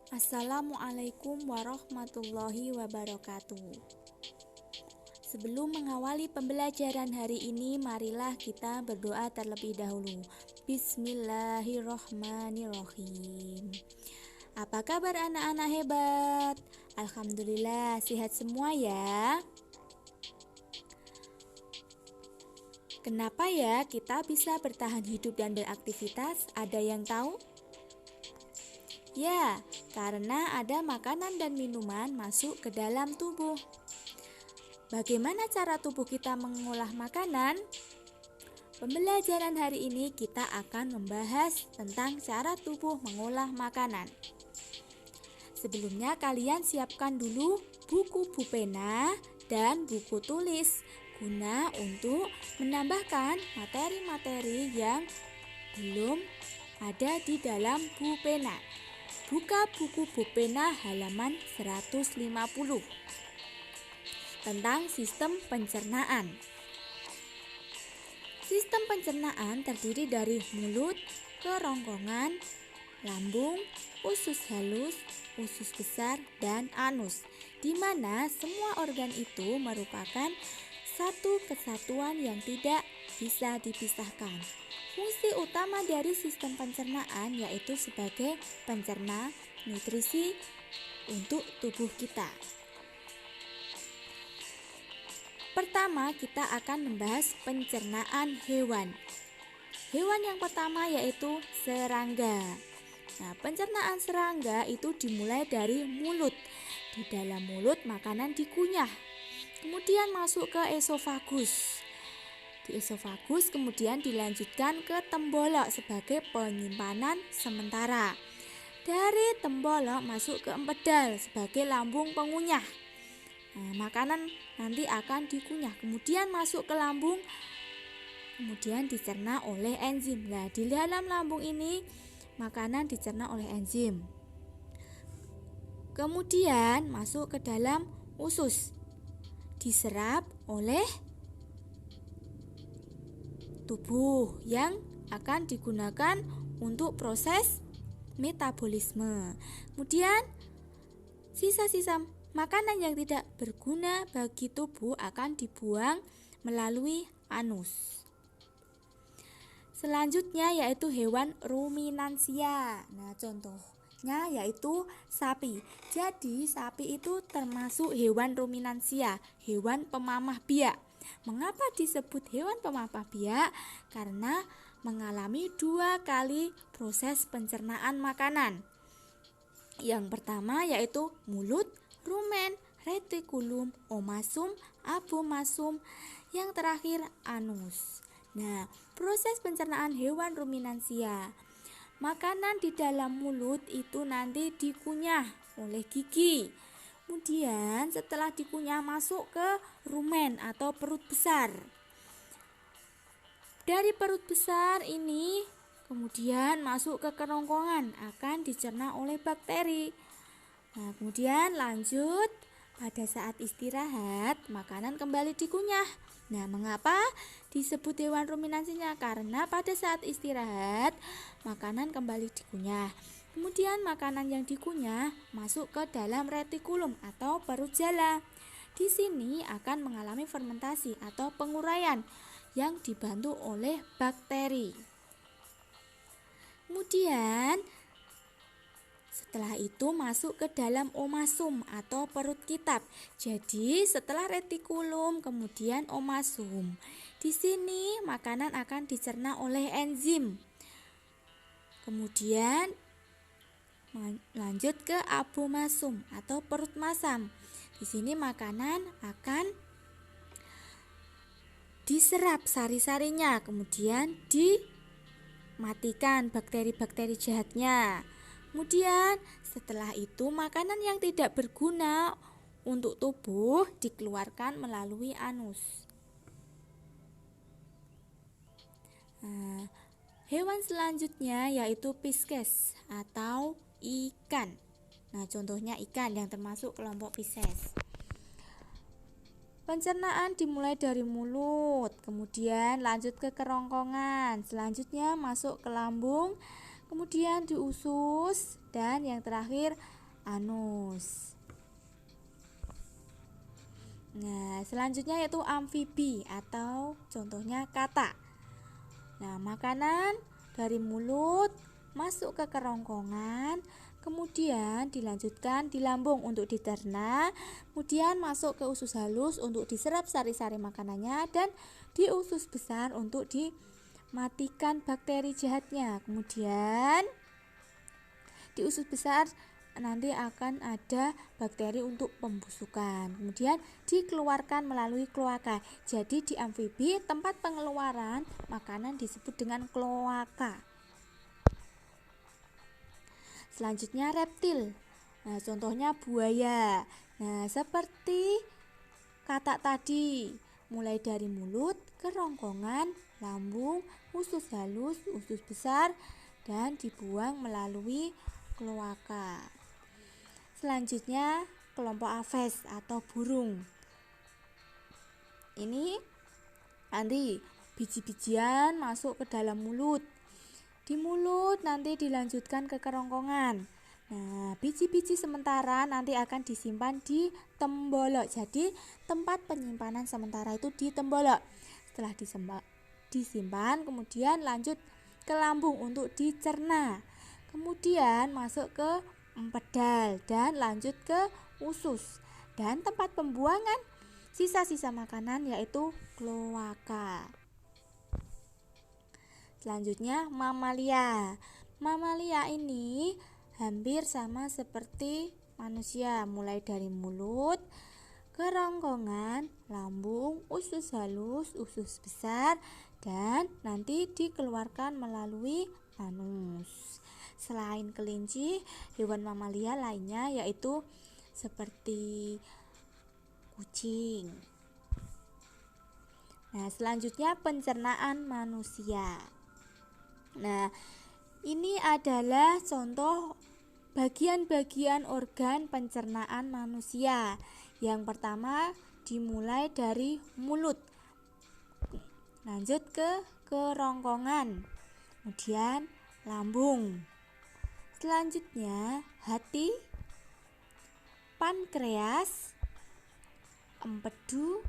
Assalamualaikum warahmatullahi wabarakatuh. Sebelum mengawali pembelajaran hari ini, marilah kita berdoa terlebih dahulu. Bismillahirrohmanirrohim. Apa kabar anak-anak hebat? Alhamdulillah sehat semua ya. Kenapa ya kita bisa bertahan hidup dan beraktivitas? Ada yang tahu? Ya, karena ada makanan dan minuman masuk ke dalam tubuh. Bagaimana cara tubuh kita mengolah makanan? Pembelajaran hari ini kita akan membahas tentang cara tubuh mengolah makanan. Sebelumnya kalian siapkan dulu buku pena dan buku tulis guna untuk menambahkan materi-materi yang belum ada di dalam buku pena. Buka buku pena halaman 150 tentang sistem pencernaan. Sistem pencernaan terdiri dari mulut, kerongkongan, lambung, usus halus, usus besar, dan anus, di mana semua organ itu merupakan satu kesatuan yang tidak bisa dipisahkan. Fungsi utama dari sistem pencernaan yaitu sebagai pencerna nutrisi untuk tubuh kita. Pertama, kita akan membahas pencernaan hewan. Hewan yang pertama yaitu serangga. Nah, pencernaan serangga itu dimulai dari mulut. Di dalam mulut makanan dikunyah, kemudian masuk ke esofagus. Di esofagus kemudian dilanjutkan ke tembolok sebagai penyimpanan sementara. Dari tembolok masuk ke empedal sebagai lambung pengunyah. Nah, makanan nanti akan dikunyah, kemudian masuk ke lambung, kemudian dicerna oleh enzim. Nah, di dalam lambung ini makanan dicerna oleh enzim. Kemudian masuk ke dalam usus, diserap oleh tubuh yang akan digunakan untuk proses metabolisme. Kemudian sisa-sisa makanan yang tidak berguna bagi tubuh akan dibuang melalui anus. Selanjutnya yaitu hewan ruminansia. Nah, contohnya yaitu sapi. Jadi sapi itu termasuk hewan ruminansia, hewan pemamah biak. Mengapa disebut hewan pemamah biak? Karena mengalami 2 kali proses pencernaan makanan. Yang pertama yaitu mulut, rumen, retikulum, omasum, abomasum, yang terakhir anus. Nah, proses pencernaan hewan ruminansia. Makanan di dalam mulut itu nanti dikunyah oleh gigi. Kemudian setelah dikunyah masuk ke rumen atau perut besar. Dari perut besar ini kemudian masuk ke kerongkongan, akan dicerna oleh bakteri. Nah, kemudian lanjut pada saat istirahat makanan kembali dikunyah. Nah, mengapa disebut hewan ruminansinya? Karena pada saat istirahat makanan kembali dikunyah. Kemudian makanan yang dikunyah masuk ke dalam retikulum atau perut jala. Di sini akan mengalami fermentasi atau penguraian yang dibantu oleh bakteri. Kemudian setelah itu masuk ke dalam omasum atau perut kitab. Jadi setelah retikulum kemudian omasum. Di sini makanan akan dicerna oleh enzim. Kemudian lanjut ke abomasum atau perut masam. Di sini makanan akan diserap sari-sarinya, kemudian dimatikan bakteri-bakteri jahatnya. Kemudian setelah itu makanan yang tidak berguna untuk tubuh dikeluarkan melalui anus. Nah, hewan selanjutnya yaitu Pisces atau ikan. Nah, contohnya ikan yang termasuk kelompok Pisces. Pencernaan dimulai dari mulut, kemudian lanjut ke kerongkongan, selanjutnya masuk ke lambung, kemudian di usus, dan yang terakhir anus. Nah, selanjutnya yaitu amfibi atau contohnya katak. Nah, makanan dari mulut masuk ke kerongkongan, kemudian dilanjutkan di lambung untuk dicerna, kemudian masuk ke usus halus untuk diserap sari-sari makanannya, dan di usus besar untuk dimatikan bakteri jahatnya. Kemudian di usus besar nanti akan ada bakteri untuk pembusukan. Kemudian dikeluarkan melalui kloaka. Jadi di amfibi tempat pengeluaran makanan disebut dengan kloaka. Selanjutnya reptil. Nah, contohnya buaya. Nah, seperti katak tadi, mulai dari mulut, kerongkongan, lambung, usus halus, usus besar, dan dibuang melalui kloaka. Selanjutnya kelompok aves atau burung. Ini nanti biji-bijian masuk ke dalam mulut. Di mulut nanti dilanjutkan ke kerongkongan. Nah, biji-biji sementara nanti akan disimpan di tembolok. Jadi tempat penyimpanan sementara itu di tembolok. Setelah disimpan, kemudian lanjut ke lambung untuk dicerna. Kemudian masuk ke empedal dan lanjut ke usus. Dan tempat pembuangan sisa-sisa makanan yaitu kloaka. Selanjutnya mamalia. Mamalia ini hampir sama seperti manusia, mulai dari mulut, kerongkongan, lambung, usus halus, usus besar, dan nanti dikeluarkan melalui anus. Selain kelinci, hewan mamalia lainnya yaitu seperti kucing. Nah, selanjutnya pencernaan manusia. Nah, ini adalah contoh bagian-bagian organ pencernaan manusia. Yang pertama dimulai dari mulut, lanjut ke kerongkongan, kemudian lambung. Selanjutnya hati, pankreas, empedu,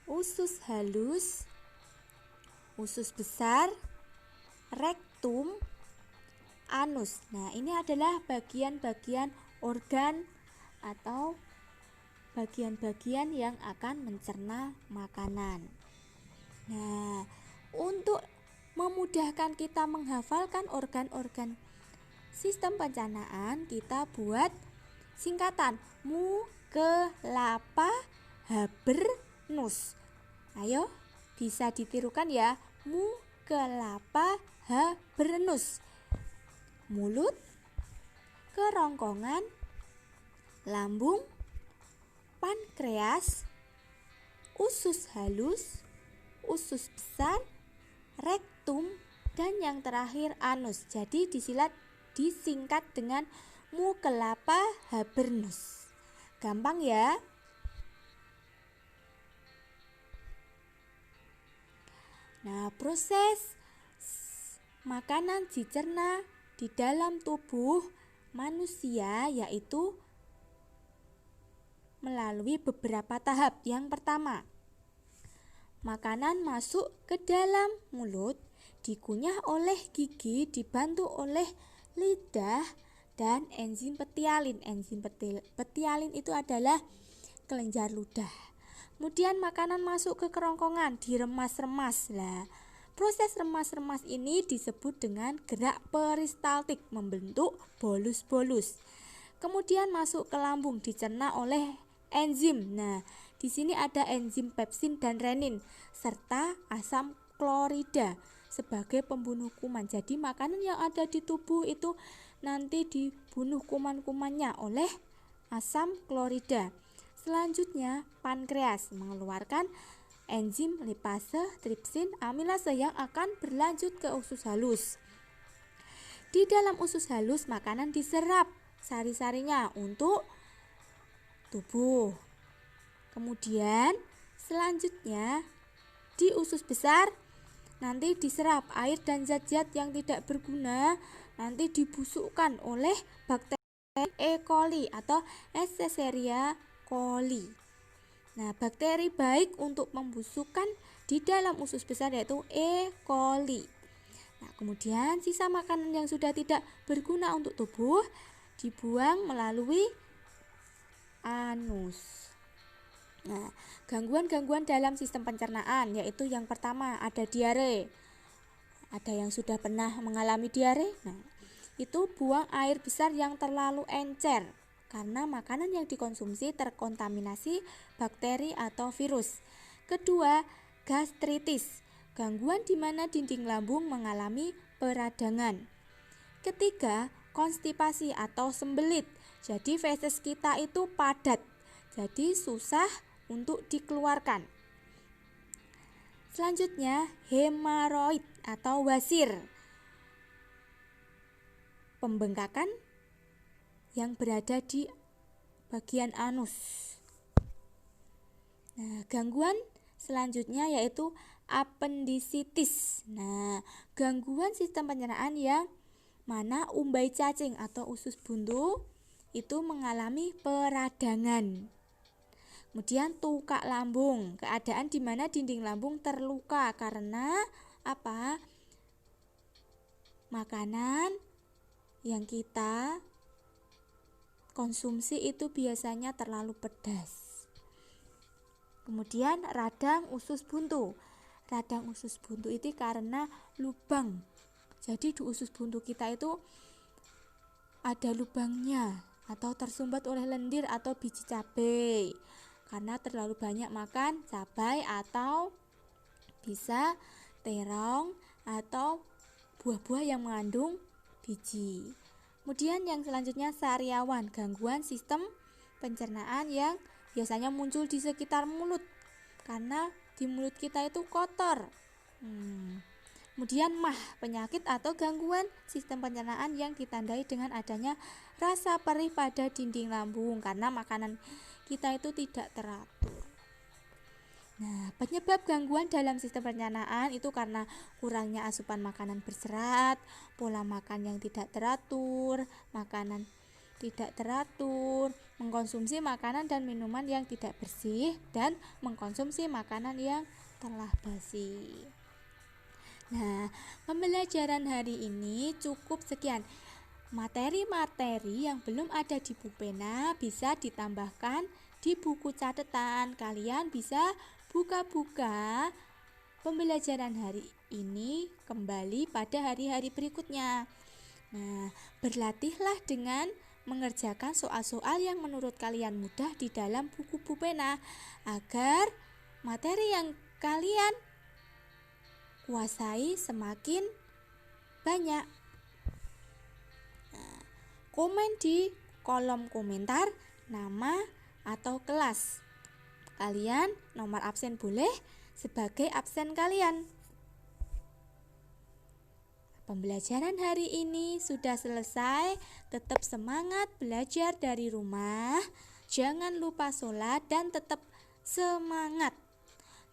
usus halus, usus besar, rektum, anus. Nah, ini adalah bagian-bagian organ atau bagian-bagian yang akan mencerna makanan. Nah, untuk memudahkan kita menghafalkan organ-organ sistem pencernaan, kita buat singkatan Mu-ke-lapa-ha-ber-nus. Ayo, bisa ditirukan ya. Mu-ke-lapa-ha-ber-nus. Mulut, kerongkongan, lambung, pankreas, usus halus, usus besar, rektum, dan yang terakhir anus. Jadi disingkat dengan Mu-ke-lapa-ha-ber-nus. Gampang ya. Nah, proses makanan dicerna di dalam tubuh manusia yaitu melalui beberapa tahap. Yang pertama, makanan masuk ke dalam mulut, dikunyah oleh gigi, dibantu oleh lidah dan enzim petialin. Enzim petialin itu adalah kelenjar ludah. Kemudian makanan masuk ke kerongkongan, diremas-remas. Nah, proses remas-remas ini disebut dengan gerak peristaltik, membentuk bolus-bolus. Kemudian masuk ke lambung, dicerna oleh enzim. Nah, di sini ada enzim pepsin dan renin serta asam klorida sebagai pembunuh kuman. Jadi makanan yang ada di tubuh itu nanti dibunuh kuman-kumannya oleh asam klorida. Selanjutnya pankreas mengeluarkan enzim lipase, tripsin, amilase yang akan berlanjut ke usus halus. Di dalam usus halus makanan diserap sari-sarinya untuk tubuh. Kemudian selanjutnya di usus besar nanti diserap air dan zat-zat yang tidak berguna, nanti dibusukkan oleh bakteri E. coli atau Escherichia coli. Nah, bakteri baik untuk pembusukan di dalam usus besar yaitu E. coli. Nah, kemudian sisa makanan yang sudah tidak berguna untuk tubuh dibuang melalui anus. Nah, gangguan-gangguan dalam sistem pencernaan yaitu yang pertama ada diare. Ada yang sudah pernah mengalami diare? Nah, itu buang air besar yang terlalu encer karena makanan yang dikonsumsi terkontaminasi bakteri atau virus. Kedua, gastritis, gangguan di mana dinding lambung mengalami peradangan. Ketiga, konstipasi atau sembelit. Jadi feses kita itu padat, jadi susah untuk dikeluarkan. Selanjutnya, hemoroid atau wasir, pembengkakan yang berada di bagian anus. Nah, gangguan selanjutnya yaitu apendisitis. Nah, gangguan sistem pencernaan yang mana umbai cacing atau usus buntu itu mengalami peradangan. Kemudian tukak lambung, keadaan di mana dinding lambung terluka karena apa? Makanan yang kita konsumsi itu biasanya terlalu pedas. Kemudian radang usus buntu. Radang usus buntu itu karena lubang. Jadi di usus buntu kita itu ada lubangnya atau tersumbat oleh lendir atau biji cabai karena terlalu banyak makan cabai atau bisa terong atau buah-buah yang mengandung biji. Kemudian yang selanjutnya sariawan, gangguan sistem pencernaan yang biasanya muncul di sekitar mulut karena di mulut kita itu kotor. Kemudian MAH, penyakit atau gangguan sistem pencernaan yang ditandai dengan adanya rasa perih pada dinding lambung karena makanan kita itu tidak teratur. Nah, penyebab gangguan dalam sistem pencernaan itu karena kurangnya asupan makanan berserat, pola makan yang tidak teratur, makanan tidak teratur, mengkonsumsi makanan dan minuman yang tidak bersih, dan mengkonsumsi makanan yang telah basi. Nah, pembelajaran hari ini cukup sekian. Materi-materi yang belum ada di Pupena bisa ditambahkan di buku catatan. Kalian bisa buka-buka pembelajaran hari ini kembali pada hari-hari berikutnya. Nah, berlatihlah dengan mengerjakan soal-soal yang menurut kalian mudah di dalam buku Pupena agar materi yang kalian kuasai semakin banyak. Nah, komen di kolom komentar nama atau kelas kalian, nomor absen boleh sebagai absen kalian. Pembelajaran hari ini sudah selesai. Tetap semangat belajar dari rumah. Jangan lupa sholat dan tetap semangat.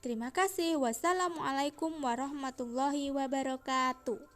Terima kasih. Wassalamualaikum warahmatullahi wabarakatuh.